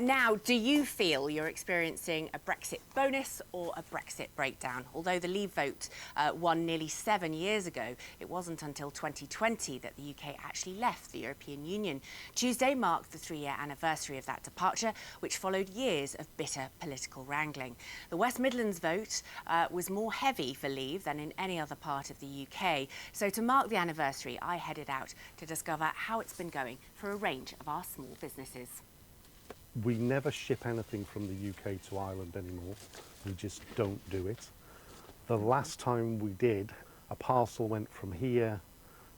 Now, do you feel you're experiencing a Brexit bonus or a Brexit breakdown? Although the Leave vote won nearly 7 years ago, it wasn't until 2020 that the UK actually left the European Union. Tuesday marked the 3-year anniversary of that departure, which followed years of bitter political wrangling. The West Midlands vote was more heavy for Leave than in any other part of the UK. So to mark the anniversary, I headed out to discover how it's been going for a range of our small businesses. We never ship anything from the UK to Ireland anymore. We just don't do it. The last time we did, a parcel went from here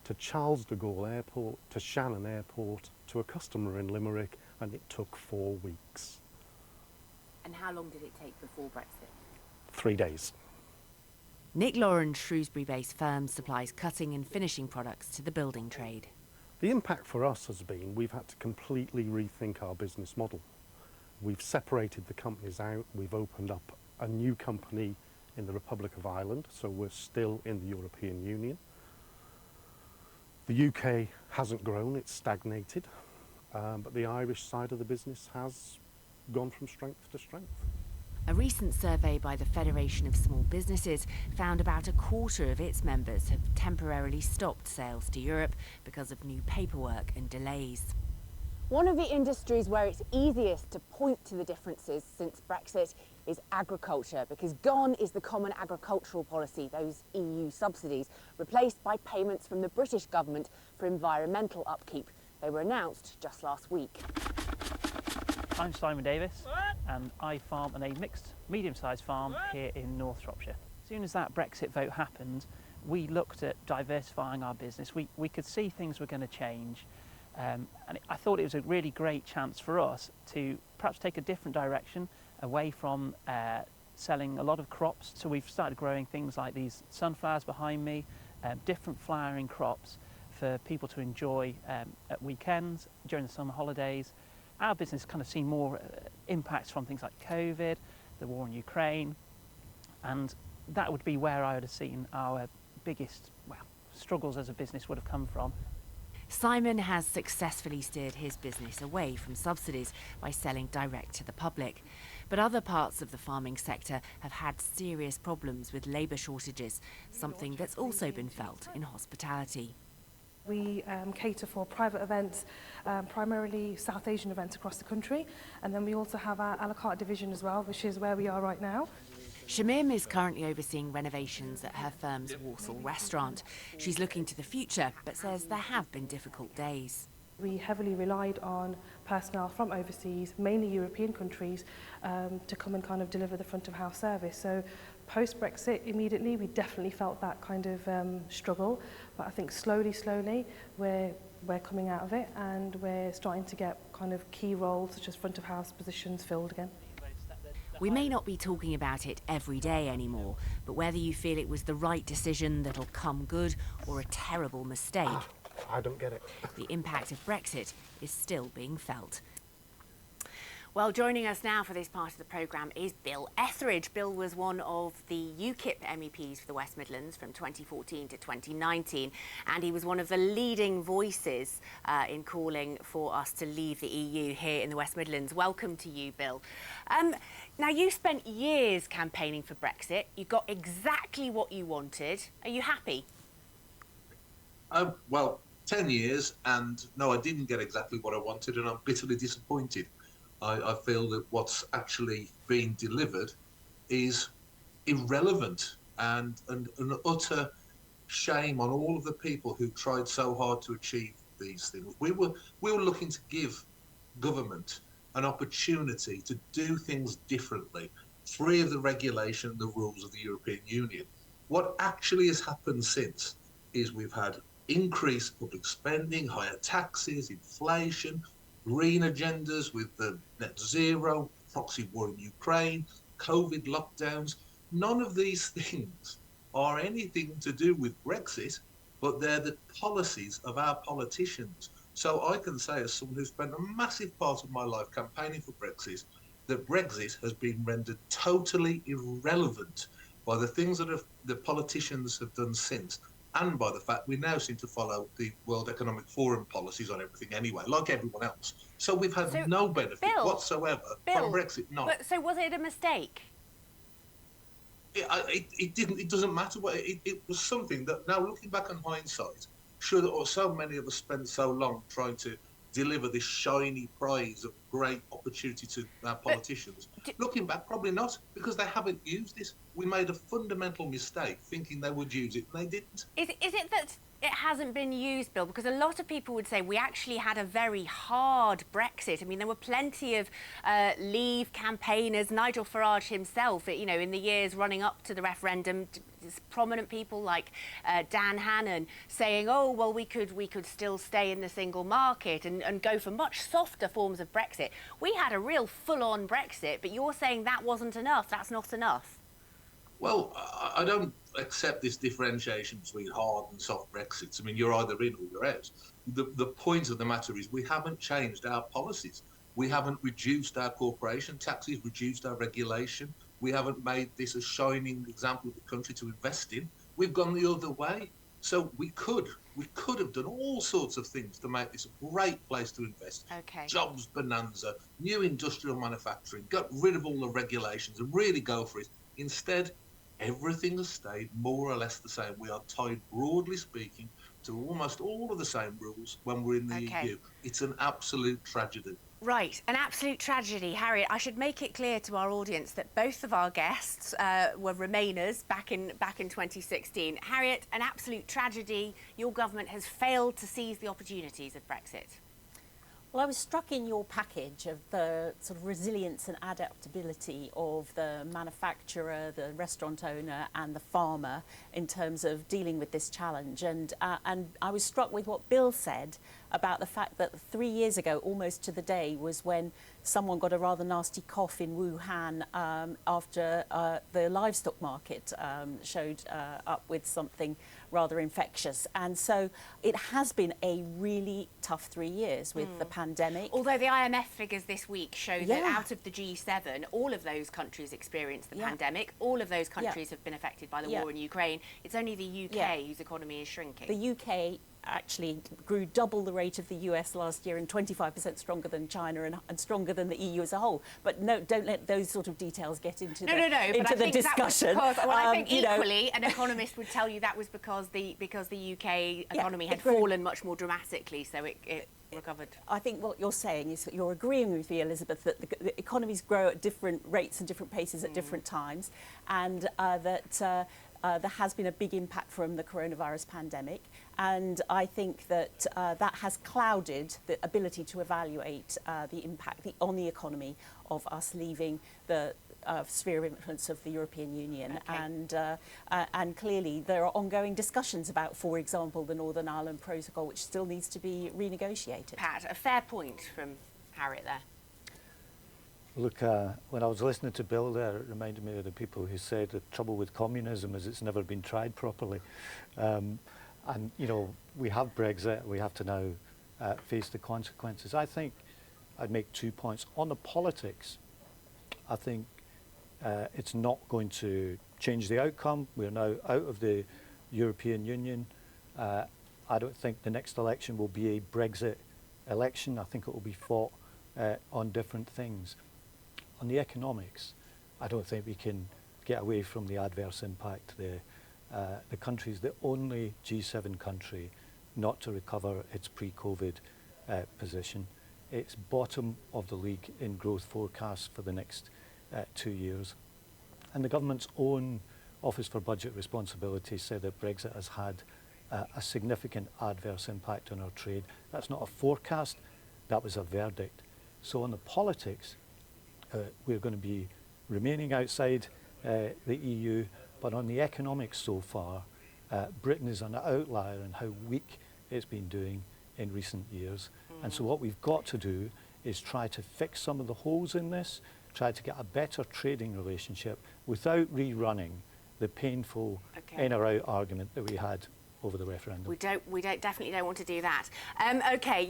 to Charles de Gaulle Airport, to Shannon Airport, to a customer in Limerick, and it took 4 weeks. And how long did it take before Brexit? 3 days. Nick Lauren's Shrewsbury-based firm supplies cutting and finishing products to the building trade. The impact for us has been we've had to completely rethink our business model. We've separated the companies out, we've opened up a new company in the Republic of Ireland, so we're still in the European Union. The UK hasn't grown, it's stagnated, but the Irish side of the business has gone from strength to strength. A recent survey by the Federation of Small Businesses found about a quarter of its members have temporarily stopped sales to Europe because of new paperwork and delays. One of the industries where it's easiest to point to the differences since Brexit is agriculture, because gone is the common agricultural policy, those EU subsidies, replaced by payments from the British government for environmental upkeep. They were announced just last week. I'm Simon Davis and I farm on a mixed medium-sized farm here in North Shropshire. As soon as that Brexit vote happened, we looked at diversifying our business. We could see things were going to change, and I thought it was a really great chance for us to perhaps take a different direction away from selling a lot of crops. So we've started growing things like these sunflowers behind me, different flowering crops for people to enjoy at weekends, during the summer holidays. Our business kind of seen more impacts from things like COVID, the war in Ukraine, and that would be where I would have seen our biggest, struggles as a business would have come from. Simon has successfully steered his business away from subsidies by selling direct to the public. But other parts of the farming sector have had serious problems with labour shortages, something that's also been felt in hospitality. We cater for private events, primarily South Asian events across the country, and then we also have our a la carte division as well, which is where we are right now. Shamim is currently overseeing renovations at her firm's Walsall restaurant. She's looking to the future, but says there have been difficult days. We heavily relied on personnel from overseas, mainly European countries, to come and kind of deliver the front of house service. So post-Brexit, immediately, we definitely felt that kind of struggle. But I think slowly, we're coming out of it, and we're starting to get kind of key roles, such as front of house positions, filled again. We may not be talking about it every day anymore, but whether you feel it was the right decision that'll come good or a terrible mistake, I don't get it. The impact of Brexit is still being felt. Well, joining us now for this part of the programme is Bill Etheridge. Bill was one of the UKIP MEPs for the West Midlands from 2014 to 2019, and he was one of the leading voices in calling for us to leave the EU here in the West Midlands. Welcome to you, Bill. Now, you spent years campaigning for Brexit. You got exactly what you wanted. Are you happy? Well, 10 years, and no, I didn't get exactly what I wanted, and I'm bitterly disappointed. I feel that what's actually being delivered is irrelevant and an utter shame on all of the people who tried so hard to achieve these things. We were looking to give government an opportunity to do things differently, free of the regulation and the rules of the European Union. What actually has happened since is we've had increased public spending, higher taxes, inflation, green agendas with the net zero, proxy war in Ukraine, COVID lockdowns. None of these things are anything to do with Brexit, but they're the policies of our politicians. So I can say, as someone who spent a massive part of my life campaigning for Brexit, that Brexit has been rendered totally irrelevant by the things that the politicians have done since. and by the fact we now seem to follow the World Economic Forum policies on everything anyway, like everyone else. So we've had no benefit whatsoever from Brexit. None. But so was it a mistake? It doesn't matter what it was. Something that now, looking back on hindsight, should, or so many of us spent so long trying to deliver this shiny prize of great opportunity to our politicians. Looking back, probably not, because they haven't used this. We made a fundamental mistake thinking they would use it, and they didn't. Is it that it hasn't been used, Bill? Because a lot of people would say we actually had a very hard Brexit. I mean, there were plenty of Leave campaigners, Nigel Farage himself, you know, in the years running up to the referendum, prominent people like Dan Hannan saying, oh, well, we could still stay in the single market and go for much softer forms of Brexit. We had a real full-on Brexit, but you're saying that wasn't enough. That's not enough. Well, I don't accept this differentiation between hard and soft Brexits. I mean, you're either in or you're out. The point of the matter is we haven't changed our policies. We haven't reduced our corporation taxes, reduced our regulation. We haven't made this a shining example of the country to invest in. We've gone the other way. So we could have done all sorts of things to make this a great place to invest. Okay. Jobs bonanza, new industrial manufacturing, got rid of all the regulations and really go for it. Instead, everything has stayed more or less the same. We are tied, broadly speaking, to almost all of the same rules when we're in the EU. It's an absolute tragedy. Right, an absolute tragedy. Harriet, I should make it clear to our audience that both of our guests were Remainers back in 2016. Harriet, an absolute tragedy. Your government has failed to seize the opportunities of Brexit. Well, I was struck in your package of the sort of resilience and adaptability of the manufacturer, the restaurant owner and the farmer in terms of dealing with this challenge. And I was struck with what Bill said about the fact that 3 years ago, almost to the day, was when someone got a rather nasty cough in Wuhan after the livestock market showed up with something rather infectious. And so it has been a really tough 3 years with the pandemic. Although the IMF figures this week show that out of the G7, all of those countries experienced the pandemic. All of those countries have been affected by the war in Ukraine. It's only the UK whose economy is shrinking. The UK actually grew double the rate of the US last year and 25% stronger than China and stronger than the EU as a whole. But no, don't let those sort of details get into the discussion. I think equally, an economist would tell you that was because the UK economy had fallen much more dramatically, so it recovered. I think what you're saying is that you're agreeing with me, Elizabeth, that the economies grow at different rates and different paces at different times, and that there has been a big impact from the coronavirus pandemic, and I think that that has clouded the ability to evaluate the impact on the economy of us leaving the sphere of influence of the European Union. And clearly there are ongoing discussions about, for example, the Northern Ireland Protocol, which still needs to be renegotiated. Pat, a fair point from Harriet there. Look, when I was listening to Bill there, it reminded me of the people who said the trouble with communism is it's never been tried properly. And, you know, we have Brexit, we have to now face the consequences. I think I'd make 2 points. On the politics, I think it's not going to change the outcome. We're now out of the European Union. I don't think the next election will be a Brexit election. I think it will be fought on different things. On the economics, I don't think we can get away from the adverse impact. The country is the only G7 country not to recover its pre-COVID position. It's bottom of the league in growth forecasts for the next 2 years. And the government's own Office for Budget Responsibility said that Brexit has had a significant adverse impact on our trade. That's not a forecast, that was a verdict. So on the politics, we're going to be remaining outside the EU, but on the economics so far, Britain is an outlier in how weak it's been doing in recent years. And so what we've got to do is try to fix some of the holes in this, try to get a better trading relationship without rerunning the painful in or out argument that we had over the referendum. We definitely don't want to do that. Okay.